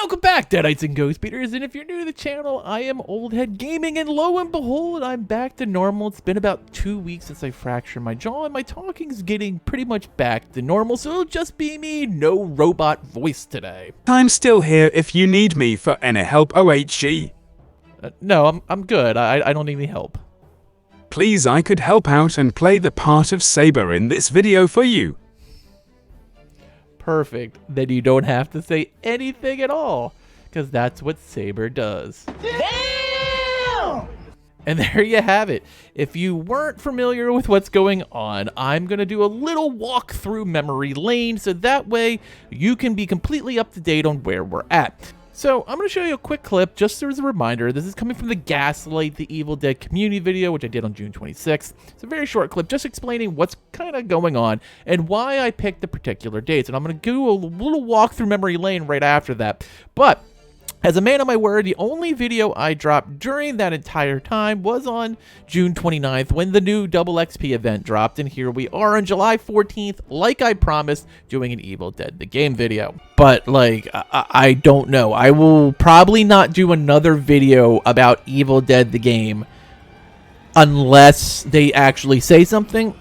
Welcome back, Deadites and Ghost Beaters, and if you're new to the channel, I am Old Head Gaming, and lo and behold, I'm back to normal. It's been about 2 weeks since I fractured my jaw, and my talking's getting pretty much back to normal, so it'll just be me, no robot voice today. I'm still here if you need me for any help, OHG. No, I'm good. I don't need any help. Please, I could help out and play the part of Saber in this video for you. Perfect. Then you don't have to say anything at all, because that's what Saber does. Damn! And there you have it. If you weren't familiar with what's going on, I'm going to do a little walk through memory lane, so that way you can be completely up to date on where we're at. So I'm going to show you a quick clip just as a reminder. This is coming from the Gaslight the Evil Dead community video, which I did on June 26th. It's a very short clip just explaining what's kind of going on and why I picked the particular dates. And I'm going to do a little walk through memory lane right after that. But as a man of my word, the only video I dropped during that entire time was on June 29th when the new Double XP event dropped, and here we are on July 14th, like I promised, doing an Evil Dead the Game video. But, like, I don't know. I will probably not do another video about Evil Dead the Game unless they actually say something,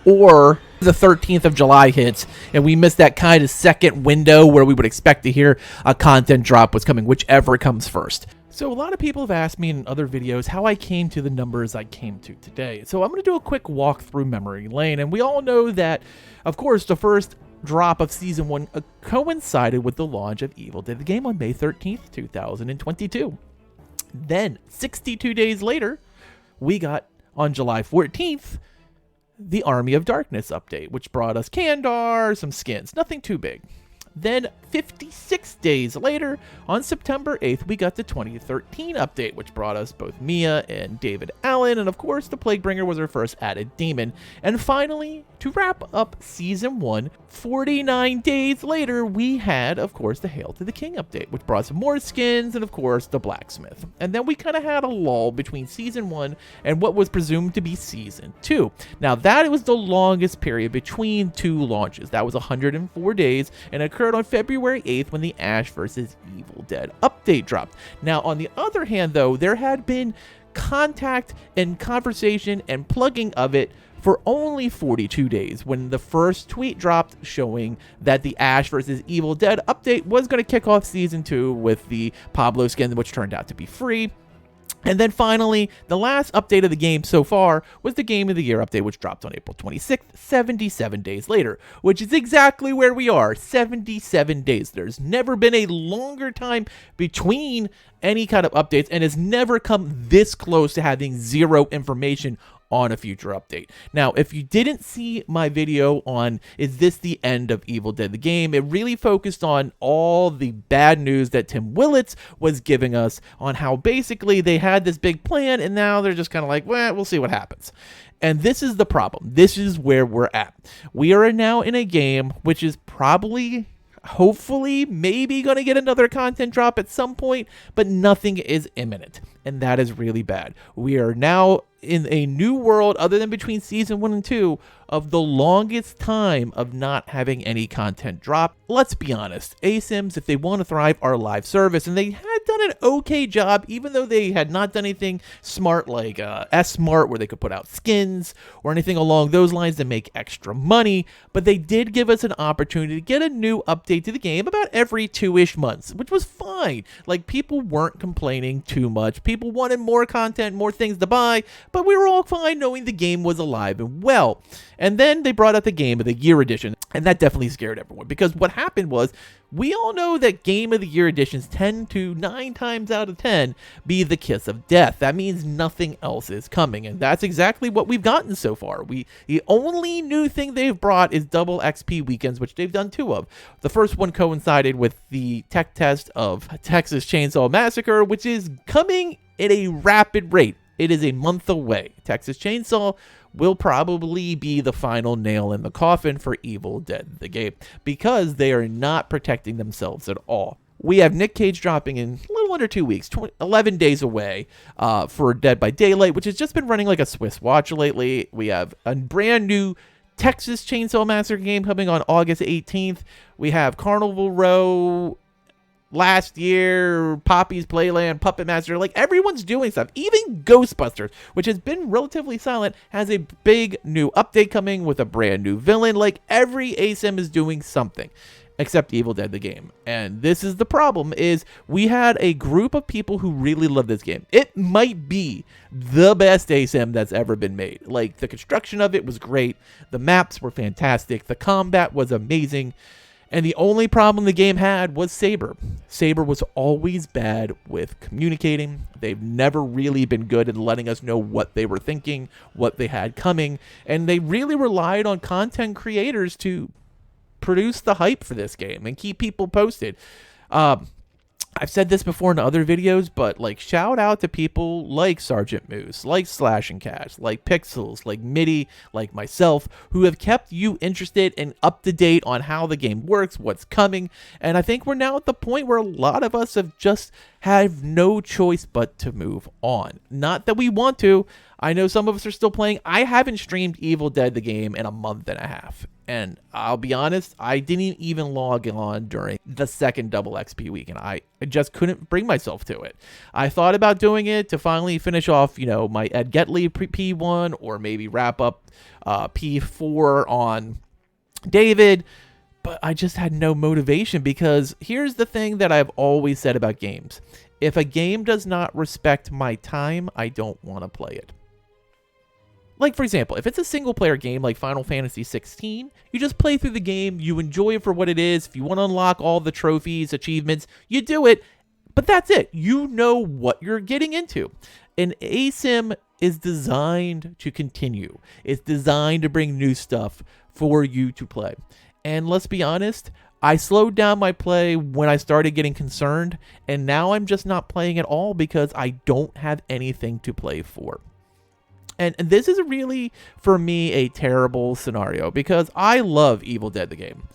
or the 13th of July hits and we miss that kind of second window where we would expect to hear a content drop was coming, whichever comes first. So a lot of people have asked me in other videos how I came to the numbers I came to today. So I'm going to do a quick walk through memory lane, and we all know that, of course, the first drop of Season 1 coincided with the launch of Evil Dead the Game on May 13th, 2022. Then, 62 days later, we got, on July 14th, the Army of Darkness update, which brought us Kandar, some skins, nothing too big. Then 56 days later, on September 8th, we got the 2013 update, which brought us both Mia and David Allen, and of course, the Plaguebringer was our first added demon. And finally, to wrap up Season 1, 49 days later, we had, of course, the Hail to the King update, which brought some more skins, and of course, the Blacksmith. And then we kind of had a lull between Season 1 and what was presumed to be Season 2. Now, that was the longest period between two launches. That was 104 days, and occurred on February 8th when the Ash vs. Evil Dead update dropped. Now, on the other hand, though, there had been contact and conversation and plugging of it for only 42 days when the first tweet dropped showing that the Ash vs. Evil Dead update was going to kick off Season 2 with the Pablo skin, which turned out to be free. And then finally, the last update of the game so far was the Game of the Year update, which dropped on April 26th, 77 days later, which is exactly where we are, 77 days. There's never been a longer time between any kind of updates, and has never come this close to having zero information on a future update. Now, if you didn't see my video on is this the end of Evil Dead the Game, it really focused on all the bad news that Tim Willits was giving us on how basically they had this big plan and now they're just kind of like, well, we'll see what happens. And this is the problem. This is where we're at. We are now in a game which is probably, hopefully, maybe going to get another content drop at some point, but nothing is imminent, and that is really bad. We are now in a new world, other than between Season 1 and 2, of the longest time of not having any content drop. Let's be honest, ASIMs, if they want to thrive, are a live service, and they had done an okay job, even though they had not done anything smart like S-Smart, where they could put out skins or anything along those lines to make extra money, but they did give us an opportunity to get a new update to the game about every 2-ish months, which was fine. Like, people weren't complaining too much. People wanted more content, more things to buy, but we were all fine knowing the game was alive and well. And then they brought out the Game of the Year edition, and that definitely scared everyone, because what happened was, we all know that Game of the Year editions tend to 9 times out of 10 be the kiss of death. That means nothing else is coming, and that's exactly what we've gotten so far. The only new thing they've brought is double XP weekends, which they've done 2 of. The first one coincided with the tech test of Texas Chainsaw Massacre, which is coming at a rapid rate. It is a month away. Texas Chainsaw will probably be the final nail in the coffin for Evil Dead the Game, because they are not protecting themselves at all. We have Nick Cage dropping in a little under 2 weeks, 11 days away for Dead by Daylight, which has just been running like a Swiss watch lately. We have a brand new Texas Chainsaw Massacre game coming on August 18th. We have Carnival Row last year, Poppy's Playland, Puppet Master, like everyone's doing stuff. Even Ghostbusters, which has been relatively silent, has a big new update coming with a brand new villain. Like every ASIM is doing something, except Evil Dead the game. And this is the problem, is we had a group of people who really love this game. It might be the best ASIM that's ever been made. Like the construction of it was great. The maps were fantastic. The combat was amazing. And the only problem the game had was Saber. Saber was always bad with communicating. They've never really been good at letting us know what they were thinking, what they had coming. And they really relied on content creators to produce the hype for this game and keep people posted. I've said this before in other videos, but like shout out to people like Sergeant Moose, like Slash and Cash, like Pixels, like MIDI, like myself, who have kept you interested and up to date on how the game works, what's coming. And I think we're now at the point where a lot of us have no choice but to move on. Not that we want to. I know some of us are still playing. I haven't streamed Evil Dead the game in a month and a half. And I'll be honest, I didn't even log on during the second double XP week, and I just couldn't bring myself to it. I thought about doing it to finally finish off, my Ed Getley P1, or maybe wrap up P4 on David, but I just had no motivation, because here's the thing that I've always said about games. If a game does not respect my time, I don't want to play it. Like, for example, if it's a single-player game like Final Fantasy 16, you just play through the game, you enjoy it for what it is. If you want to unlock all the trophies, achievements, you do it, but that's it. You know what you're getting into. An ASIM is designed to continue. It's designed to bring new stuff for you to play. And let's be honest, I slowed down my play when I started getting concerned, and now I'm just not playing at all because I don't have anything to play for. And this is really, for me, a terrible scenario, because I love Evil Dead the game.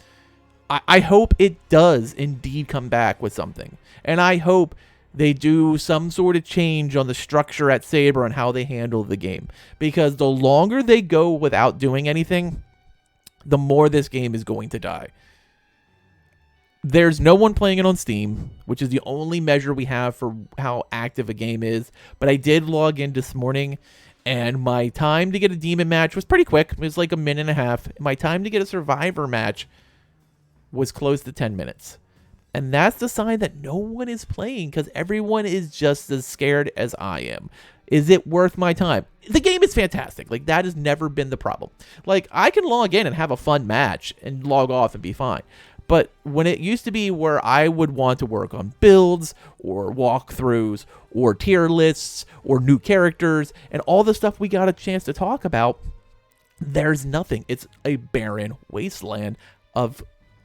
I hope it does indeed come back with something. And I hope they do some sort of change on the structure at Saber and how they handle the game. Because the longer they go without doing anything, the more this game is going to die. There's no one playing it on Steam, which is the only measure we have for how active a game is. But I did log in this morning, and my time to get a demon match was pretty quick. It was like a minute and a half. My time to get a survivor match was close to 10 minutes. And that's the sign that no one is playing, because everyone is just as scared as I am. Is it worth my time? The game is fantastic. Like, that has never been the problem. Like, I can log in and have a fun match and log off and be fine. But when it used to be where I would want to work on builds or walkthroughs or tier lists or new characters and all the stuff we got a chance to talk about, there's nothing. It's a barren wasteland of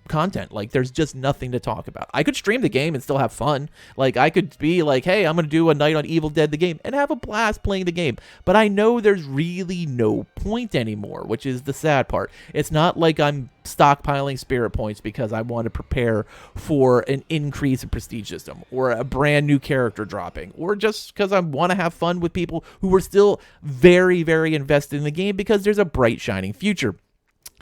content. Like, there's just nothing to talk about. I could stream the game and still have fun. Like, I could be like, hey, I'm going to do a night on Evil Dead the game and have a blast playing the game. But I know there's really no point anymore, which is the sad part. It's not like I'm stockpiling spirit points because I want to prepare for an increase in prestige system or a brand new character dropping, or just because I want to have fun with people who are still very, very invested in the game because there's a bright, shining future.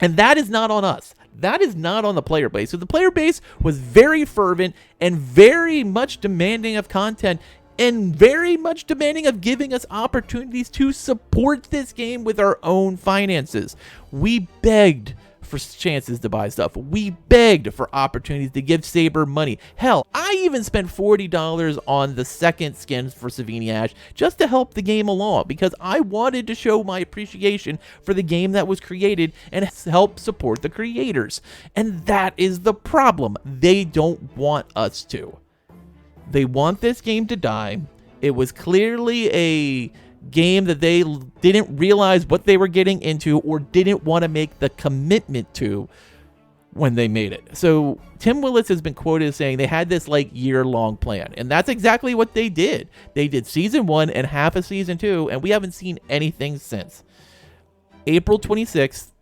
And that is not on us. That is not on the player base. So the player base was very fervent and very much demanding of content and very much demanding of giving us opportunities to support this game with our own finances. We begged for chances to buy stuff. We begged for opportunities to give Saber money. Hell, I even spent $40 on the second skins for Savini Ash just to help the game along, because I wanted to show my appreciation for the game that was created and help support the creators. And that is the problem. They don't want us to. They want this game to die. It was clearly a game that they didn't realize what they were getting into or didn't want to make the commitment to when they made it. So Tim Willis has been quoted as saying they had this like year-long plan, and that's exactly what they did. They did season 1 and half of season 2, and we haven't seen anything since. April 26th,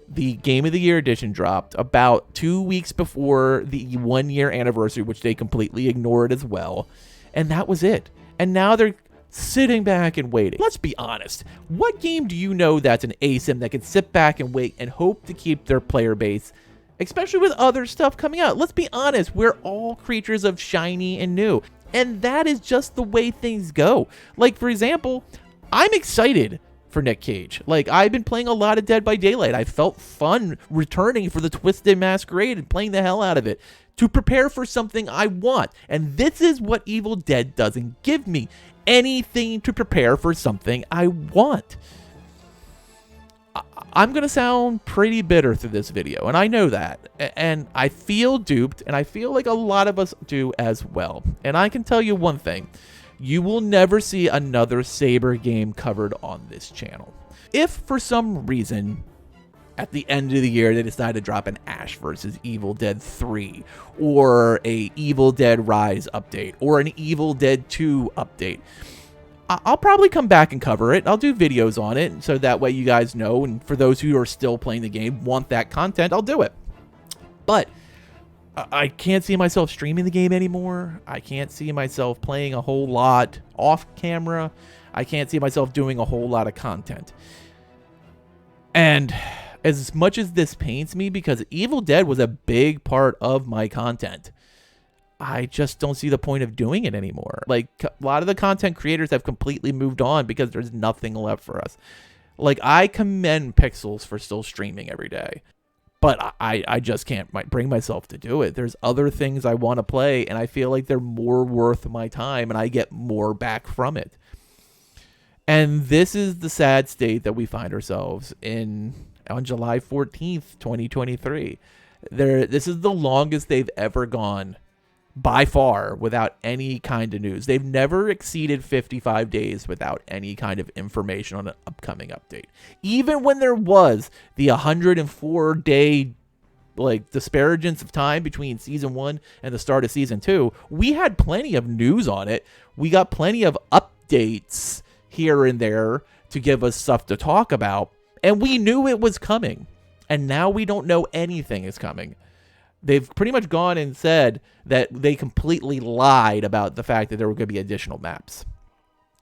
the Game of the Year edition dropped about 2 weeks before the 1-year anniversary, which they completely ignored as well. And that was it. And now they're sitting back and waiting. Let's be honest. What game do you know that's an ASIM that can sit back and wait and hope to keep their player base especially with other stuff coming out. Let's be honest, we're all creatures of shiny and new, and that is just the way things go. Like, for example, I'm excited for Nick Cage. Like, I've been playing a lot of Dead by Daylight. I felt fun returning for the Twisted Masquerade and playing the hell out of it to prepare for something I want. And this is what Evil Dead doesn't give me. Anything to prepare for something I want. I'm going to sound pretty bitter through this video, and I know that. And I feel duped, and I feel like a lot of us do as well. And I can tell you one thing. You will never see another Saber game covered on this channel. If for some reason at the end of the year they decide to drop an Ash vs. Evil Dead 3 or a Evil Dead Rise update or an Evil Dead 2 update, I'll probably come back and cover it. I'll do videos on it so that way you guys know, and for those who are still playing the game, want that content, I'll do it. But I can't see myself streaming the game anymore. I can't see myself playing a whole lot off camera. I can't see myself doing a whole lot of content. And as much as this pains me, because Evil Dead was a big part of my content, I just don't see the point of doing it anymore. Like, a lot of the content creators have completely moved on because there's nothing left for us. Like, I commend Pixels for still streaming every day. But I just can't bring myself to do it. There's other things I want to play, and I feel like they're more worth my time, and I get more back from it. And this is the sad state that we find ourselves in on July 14th, 2023. This is the longest they've ever gone, by far, without any kind of news. They've never exceeded 55 days without any kind of information on an upcoming update. Even when there was the 104-day disparagence of time between season 1 and the start of season 2, we had plenty of news on it. We got plenty of updates here and there to give us stuff to talk about, and we knew it was coming. And now we don't know anything is coming. They've pretty much gone and said that they completely lied about the fact that there were going to be additional maps.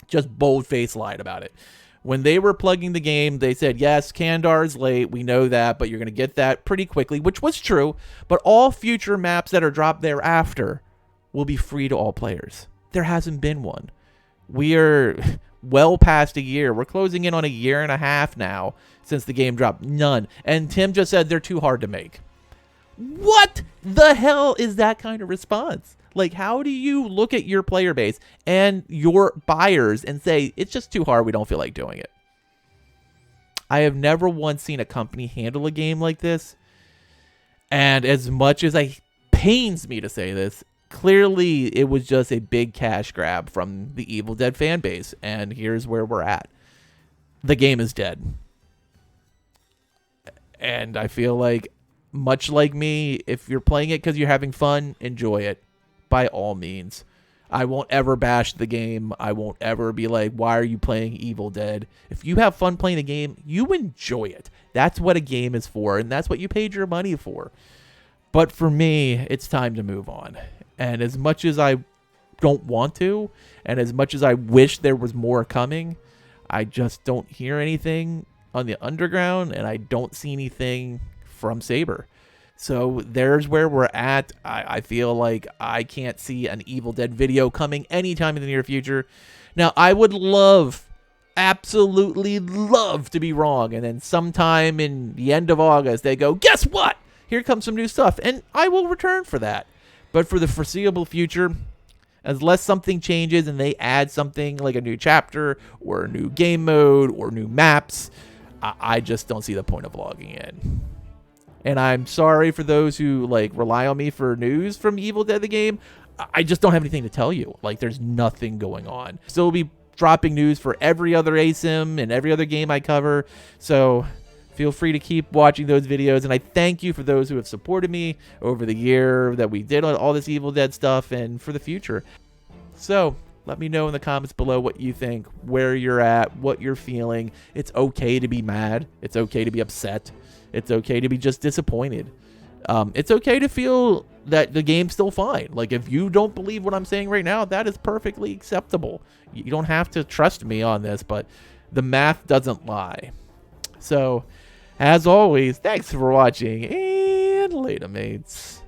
Just bold-faced lied about it. When they were plugging the game, they said, yes, Kandar's late, we know that, but you're going to get that pretty quickly, which was true. But all future maps that are dropped thereafter will be free to all players. There hasn't been one. We are well past a year. We're closing in on a year and a half now since the game dropped. None. And Tim just said they're too hard to make. What the hell is that kind of response? Like, how do you look at your player base and your buyers and say, it's just too hard, we don't feel like doing it? I have never once seen a company handle a game like this. And as much as it pains me to say this, clearly it was just a big cash grab from the Evil Dead fan base. And here's where we're at. The game is dead. And I feel like, much like me, if you're playing it because you're having fun, enjoy it. By all means. I won't ever bash the game. I won't ever be like, why are you playing Evil Dead? If you have fun playing the game, you enjoy it. That's what a game is for, and that's what you paid your money for. But for me, it's time to move on. And as much as I don't want to, and as much as I wish there was more coming, I just don't hear anything on the underground, and I don't see anything from Saber. So there's where we're at. I feel like I can't see an Evil Dead video coming anytime in the near future. Now, I would love, absolutely love to be wrong. And then sometime in the end of August, they go, guess what? Here comes some new stuff. And I will return for that. But for the foreseeable future, unless something changes and they add something like a new chapter or a new game mode or new maps, I just don't see the point of logging in. And I'm sorry for those who rely on me for news from Evil Dead the game. I just don't have anything to tell you. There's nothing going on. Still be dropping news for every other ASIM and every other game I cover. So feel free to keep watching those videos. And I thank you for those who have supported me over the year that we did all this Evil Dead stuff and for the future. So let me know in the comments below what you think, where you're at, what you're feeling. It's okay to be mad. It's okay to be upset. It's okay to be just disappointed. It's okay to feel that the game's still fine. If you don't believe what I'm saying right now, that is perfectly acceptable. You don't have to trust me on this, but the math doesn't lie. So, as always, thanks for watching, and Later, mates.